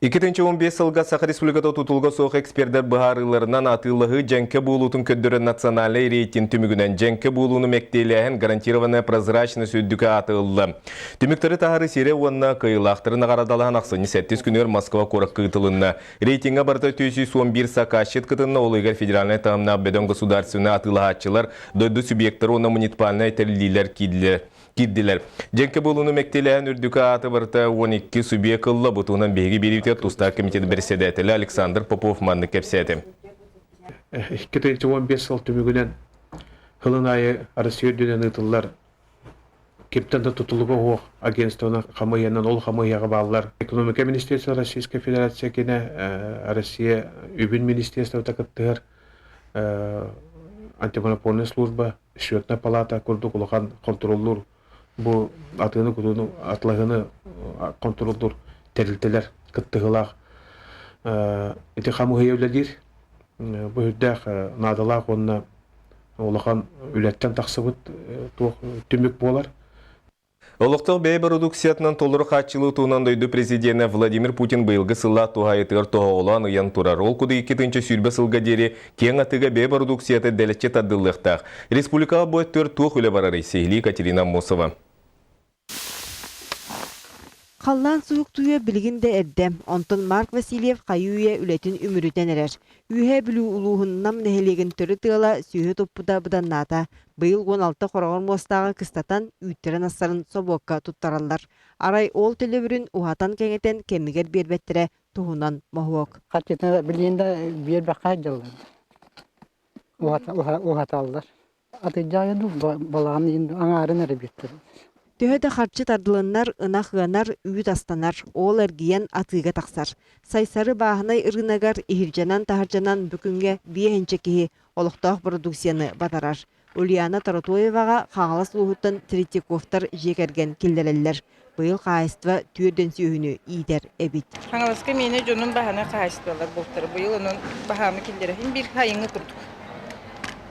2015 жылға Саха Республикада тутулға соқ эксперттер бұхарыларынан атылығы жәнкі болуытын көддірі национальный рейтинг түмігінен жәнкі болуыны мәктейліғін гарантированная прозрачность өддікі атылы. Түміктері тағары сере онына қиылақтырына қарадалаған ақсыны 7 күнер Москва қорық қытылынна. Рейтинга барда 211 сақашет қытынна олығар федеральный тағымна беден государственный атылы атчылар, дойды субъекттері оны муниципальный тәрілдейлер киддилер. Жәнкі болуыны мәктейліғін үрдікі аты барда 12 субъектылы бұтуынан бейгі беруітер Тустар комитет председателі Александр Попов манны кепсеті. 2015 жыл түмігінен ғылын айы Россия дүнен ұтылылар. Кептенді тұтылығы оқ агентствоны қамайянан ол қамайяға балылар. Экономика министерства Российской Федерация кені Россия үбін министерства тақыттығыр антимонопольная служба, счетная палата, күрдік ұлған контроллур. Бұл атыны күтуінің атлағыны контроллур тәрілтелер. Кыттығылақ. Эти қамығы еуләдер. Бұл үрдәқ надалақ онына олақан үләттен тақсыбыт түмік болар. Олықтық бәй продукциятынан толыры қатшылы туынан дойды президенті Владимир Путин бұйылғы сылла туғайытығыр туғауылан ұян тұрар. Ол күді 2-ші сүрбі сылға дері кен атыға бәй продукцияты дәлетче таддылықтақ. Республикаға бұйттыр туқ үлі барары Сейли Катерина Мосова. Қаллан суық туя білгінде әрдем. Онтын Марк Васильев қайуя үлетін үмірітен әрер. Үйе білу ұлуғыннам нәхелеген түрі тығыла сүйе топпыда бұдан ната. Бұйыл 16 қорағыр мостағы кыстатан үйттерін астарын собуаққа тұттаралар. Арай ол төлі бүрін ұғатан кәңетен кемігер бербеттірі тұғынан мағуақ. Қатетіне білгенде бербаққа жылы. Ұғаталдар. Аты жайыды балағын енді аңарын әрі беттірі. Төһөдө харчы тардылыннар, ынах-ынар, үйт астанар, ол әргиян атыға тақсар. Сайсары бағынай ырынагар, ихиржанан тахаржанан бүкінге биехенчекеhi олықтақ продукцияны батарар. Ульяна Таратоеваға қағалас ұлғыттан Третьяковтар жекерген келдерелер. Бұйыл қайыстыва түрден сүйіні идер әбіт. Қаңаласқа мені жонын бағаны қайыстылар болтыр. Бұйыл оның бағамы келдерін бір қайыңы тұрдық.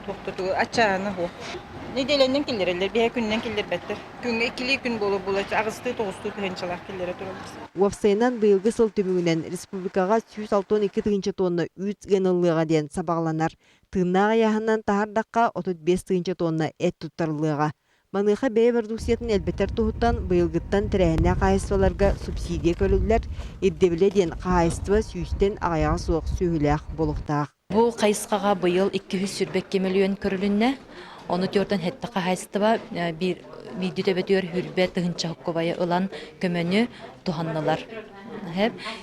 Тоқтырды, ачағаны ғо. Неделеннен келдерелер, бәе күннен келдер бәттір. Күнге 2 күн болу болачы, ағысты 9 күнчалақ келдері тұрылырсы. Уапсайынан бұйылғы сыл түмігінен республикаға 162 тонна үт ғенылыға ден сабағланар. Тыңнаға яғынан тағардаққа 35 тонна әт тұттарылыға. Маныға бәе продукциятын әлбеттер тұғыттан бұйылғыттан тірәйіне қайыстыларға субсидия көлілер, еддебіле ден қайыстыва сүйістен ағаяға суық сүйіләқ болуқтақ. Бұл қайысқаға бұйыл 200 миллион көрілінне. Оны төрден хетті қайыстыва бір дүтөбетер хүрбе тұғынча құқыбайы ұлан көмөні тұханнылар.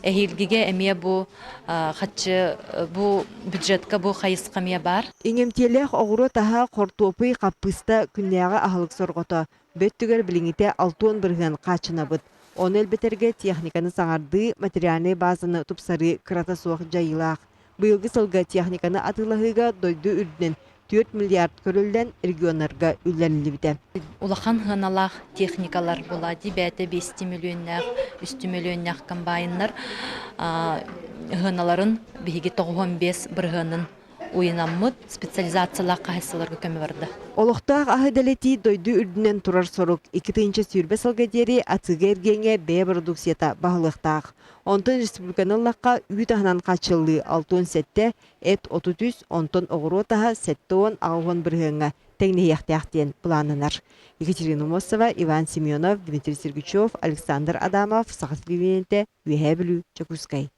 Әйілгіге әмия бұл қатшы бұл бюджетка бұл қайысқа мия бар. Еңемтелек оғыры таға қортопы қаппыста күннеға ағылық сорғыта. Бөттігер біліңіте 6 бірген қачына бұд. Оны әлбетерге техниканы саңарды материальный базаны тұпсары қырата соқ жайылақ. Бұйылғы сылға техниканы атылығыға дойды үрдінен 4 миллиард көрілден регионарға үлләлі біді. Улахан ғаналақ техникалар болады, бәті 5 миллионнақ, 3 миллионнақ комбайнлар ғаналарын бігі 95 бір ғанын ойынаммыд специализациялақ қайсыларға көмі барды. Олықтақ ағыдалеті дойды үрдінен тұрар сорық 2-ші сүрбе сылғадері атыға ергенге бәе продукцията бағылықтақ. Онтын республиканын лаққа үйт ағынан қачылы 6 сәтті, әт 33, онтын оғыру таға сәтті 10 ағуын біргіңі тәңне яқтияқтен планынар. Екатерина Мосова, Иван Семенов, Дмитрий Сергичев, Александр Адамов, Сақат Ливенте, Вихәбілу, Чакускай.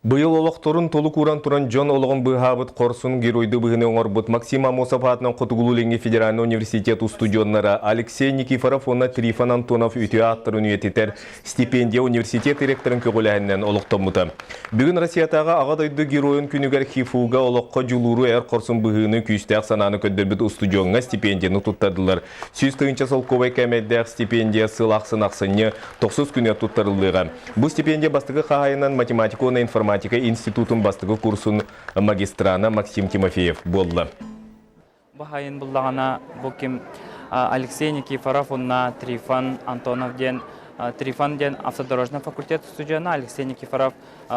Бұйыл олықтырын толы құран тұран жон олығын бұйхабыт қорсын геройды бұғыны оңырбыт Максима Мосапатының Құтығылуленге Федеральный университет студионлары Алексей Никифоров оны Трифон Антонов үті аттыр университеттер стипендия университет директорын көгіләйінен олықтамыды. Бүгін Россиятаға ағадайды геройын күнігер хифуға олыққа жүлуру әр қорсын бұғыны күйістәқ сананы көддірбіт студионға стипендияны тұттадылар. Сүйіз қиынша солковай кәмәддәқ стипендия сылақсын ақсыны 9 күні тұттарылыға. Бұл стипендия бастығы қағайынан математика оны информатика институтын бастығы курсын магистрана Максим Тимофеев болды. Бахайын бұллағана бұкім Алексей Никифоров, онна Трифон Антонов ден, Трифон ден автодорожный факультет студияна, Алексей Никифоров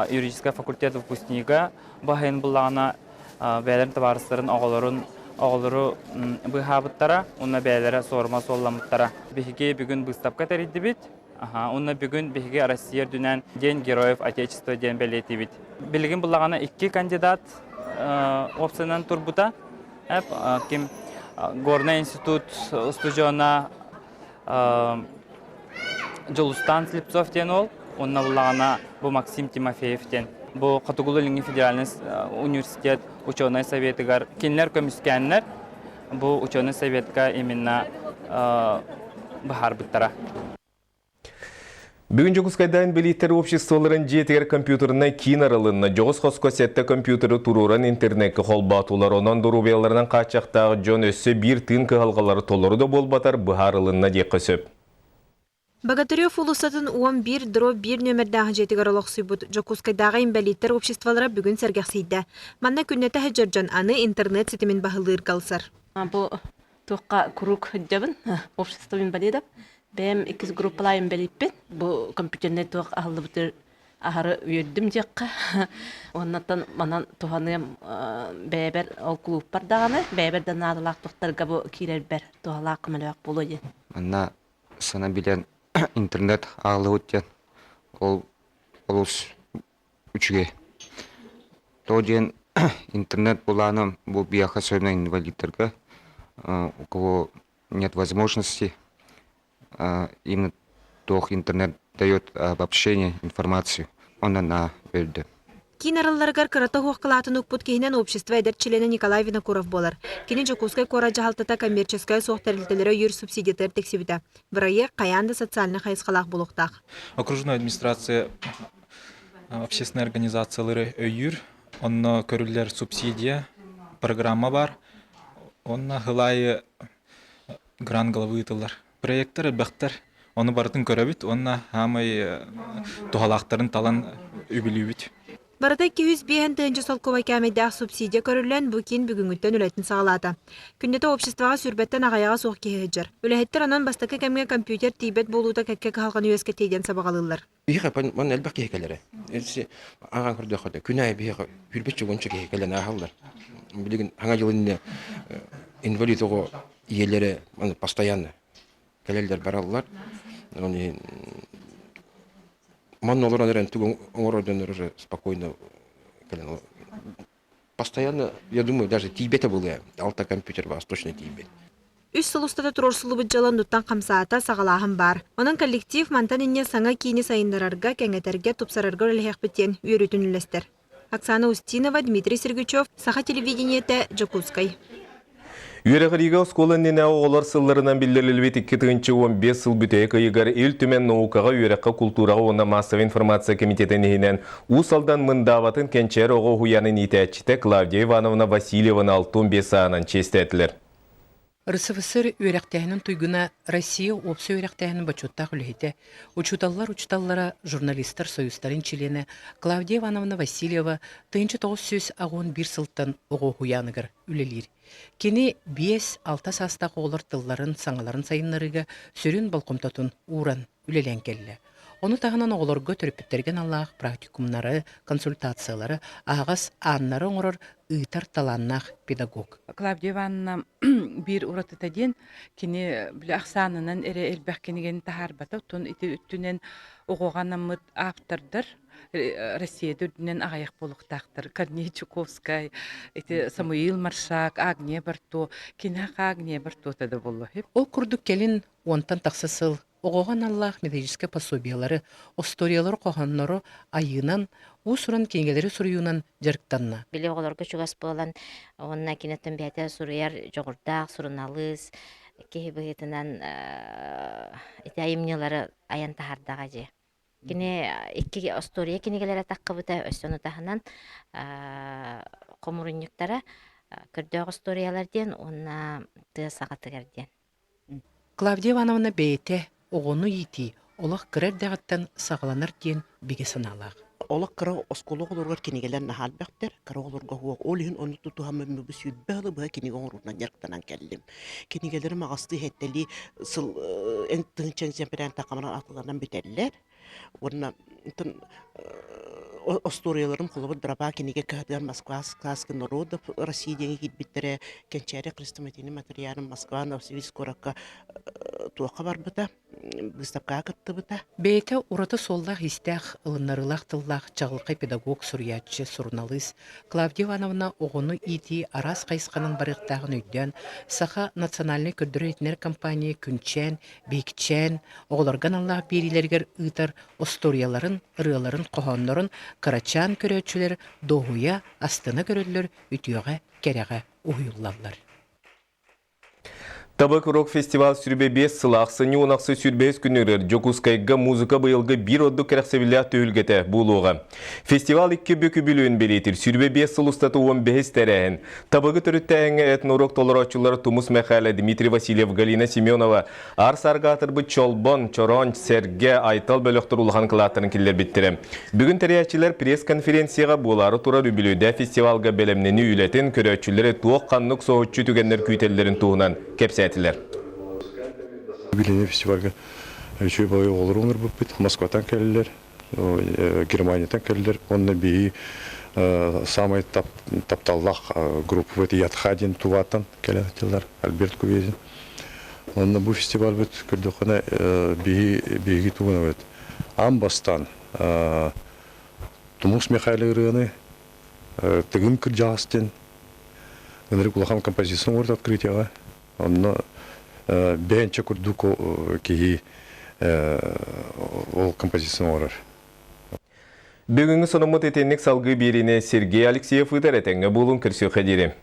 юридический факультет выпускнига. Бахайын бұллағана бәлерін табарыстарын оғылыры бұйхабыттара, онна бәлері сорма солламыттара. Бехеге бүгін бұстапқа тәрейді бет. Онна бүгін беге Россия дүнен День Героев Отечества ден белети бит. Билген буллагана 2 кандидат опциядан турбута. Ким Горный институт студиона Жолустан Слепцов ден ол. Онна буллагана бу Максим Тимофеев ден. Бу Катугулу Линги федеральный университет ученый советыгар кинлер көмүскәннәр. Бу ученый советка именно бахар биттара. Бүгін Жокускайдайын билеттер обществоларын жетігер компьютеріне кейін аралынна жоғыз қосқосетті компьютері тұруран интернетке қолбатулар онан дұрубияларынан қачақтағы жон өссі бір тын кығалғалары толыры да болбатар бұхарылынна дек қысып. Богатырев улусатын 11/1 нөмірдағы жетігер олықсый бұд Жокускайдағы инвалидтер обществолары бүгін сәргәқсейді. Манна күннеті хәджаржан аны интернет сетімен бағылыр қалсар. Бұл тұққа күрік хүджабын общество инвалидов. Бәм 2 группалайын бәліппен. Бұл компьютерне тұқ ағылы бұтыр ағары өйдім жаққа. Оннаттан манан тұғанығым бәйбәр ол клуб бардағаны. Бәйбәрден адылақ тұқтарға бұл кейлер бәр тұғалақ қымалуақ болу ден. Манна сана білен интернет ағылы өттен. Ол олыс үшіге. То ден интернет боланым бұл бияқа сөйна инвалидтерге. У кого нет возможности, именно тох интернет дает обобщение информации, он на берде. Кинаралларгар карата хуаққылатын ұқпұт кейінен общество әдерчілені Николай Винокуров болар. Кені Жокускай қора жағалтата коммерческая соқтарылтелері үйір субсидиятар тексебіті. Бірайы қаянды социальны қайысқалақ болуқтақ. Окружная администрация общественной организациялары үйір, онны көрілер субсидия, программа бар. Онна хылайы гран головы итылар. Проекттер бәқтер. Оны бардың көрәбіт, онна хамай тухалақтарын талан үбілюбіт. Барата 205 тыынчы солковай кәмейдәқ субсидия көрілен бүкін бүгінгіттен үләтін сағалады. Күндеті обществаға сүрбеттен ағаяға соқ кейхеджер. Үләхеттер анан бастақы кәмге компьютер тейбет болуыда кәкке қалған өске тейден сабағалылар. Бейхі, мұн әлбәқ кейхекелері. Аған көрді қоды, күн айы бейхі үрбетші онша кейхекелен ағалдар. Білген, аңа жылында инвалид оғы иелері постоянно келелдер баралылар. Ман олар анырын түгін оңыродын уже спокойно. Постоянно, я думаю, даже тибета было, алта компьютер восточный тибет. Үс сылустата турорсулы бұджалан нуттан қамсаата сағалағын бар. Оның коллектив мантан инне саңа кейіні сайындарарға, кәңетерге тупсарарға өліхек біттен үйрітін үлестер. Оксана Устинова, Дмитрий Сергучев, Саха телевидениеті, Жокускай. Үйрәғіриға осколаннен олар сылларынан білдірілбет 2-15 сыл бүтек айығар ел түмен наукаға үйрәққа культураға оны массовый информация комитетінен ұсалдан мындаватын кәнчер оғы хуянын итәчіті Клавдия Ивановна Васильеваны 6-15 сағынан честетілер. РСФСР үйрәқтәйінің туйгына Россия опсы үйрәқтәйінің бачуттақ үліхеті. Учуталлара журналистар союзтарын чилені Клавдия Ивановна Васильева 1900 ағын бір сылттан оғы хуяныгар үлелер. Кені 5-6 састағы олар тылларын, саңаларын сайынларыға сөрін балқымтатын уран үлелен келі. Оны тағынан оғыларға төріпіттерген Аллах практикумнары, консультациялары, ағас аннары оңырыр ұйтар таланнақ педагог. Клавдия Ивановна bir uğratıtadın kini bile aksanının ere elbək kenigen taharbatı tun iti üttünen oğuğanamıd avtardır. Россияда үдінен ағаяқ болуқтақтыр. Корней Чуковскай, Самуил Маршак, Агния Барто, Кинақа Агния Барто тәді болу. Ол күрдік келін онтан тақсысыл. Оғоған Аллах медицинская пособиялары, осториялары қоғанлары айынан, ұсырын кеңгелері сұруынан жарықтанна. Біле оғыларға чуғас болан, онына кенеттен бәйті сұруяр жоғырдақ, сұруналыз, кейі бұғетінен айымнелары аян тахардаға же. Кене икки остория кенегелері таққы бұта өссіні тағынан қомырынюктары көрдөг осторияларден, онына тұғы сағатығарден. Клавдия Ивановна бейте оғыны еті, олық кірер дәғіттен сағаланар ден беге саналақ. Олық кірі осколық олырғар кенегелер нахал бәқтер, кірі олырға хуақ олығын оны тұтуға мәмі бүсі бәғылы бұға кенеге оңыруынан ярықтанан кәлдім. Кенегелері мағасты хеттелі сыл ән тұңчан зәмперән тақамынан атыларынан бітәлілер. Онына осторияларым қолыбы драба кенеге кәдер Москва сказка народов Россия денге кетбеттері кәнчәрі Христоматини материалым Москва Новосибирск ораққа туаққа бар бұта. выставка кыттыбыта. Бейте ураты соллах истях ылыннарылах тыллах чағылқай педагог сурьячы сурналыс Клавдия Ивановна оғыны ити арас қайсқанын барықтағын өйден саха национальный күрдірі етінер компания күнчен, бейкчен, оғыларған Аллах берилергер ұйтар осторияларын, ырыларын, қоғанларын қарачан көрөтчілер доғуя астына көрөлілер үтіуға кереға ұйыллалар. Табак рок фестивал сүрбе 5 сылақсы, неонақсы сүрбе күнірер Жокускайға музыка бұйылғы бір одды кәрәқсәбілі түйілгеті бұлуға. Фестивал 2 бөкі білуін белетір. Сүрбе 5 сыл ұстаты 15 тәрәйін. Табығы түріттәңі этнорок толырачылары Тумус Мехайлы, Дмитрий Васильев, Галина Семенова, Арсарғатыр бұ Чолбон, Чоронч, Серге, Айтал бөліқтір ұлған қылаттырын келер біттірі. Бүгін тәрәйәтчілер пресс-конференцияға болары тұрар үбілуді фестивалға бәлемнені үйлетін көрәтчілері туық қанлық соғытчы түгенлер күйтелерін туғынан кепсәді. Юбилейный фестивальга еще бай олар бит Москвадан келдилер, Германиядан келдилер. Онна би самый тапталлах группа бит Ятхадин Туватан келдилер, Альберт Кувезин. Онна бу фестиваль бит көрдөкөнө биги тугуна бит. Амбастан Тумус Михайлы рыны тыгын кыржастен. Энерик улахан композицион орд открытияга. Онна бенче курдуко кии ол композицион орар. Бүгінгі сонымыт етенік салғы беріне Сергей Алексеев ұдар әтенгі болын кірсі қадері.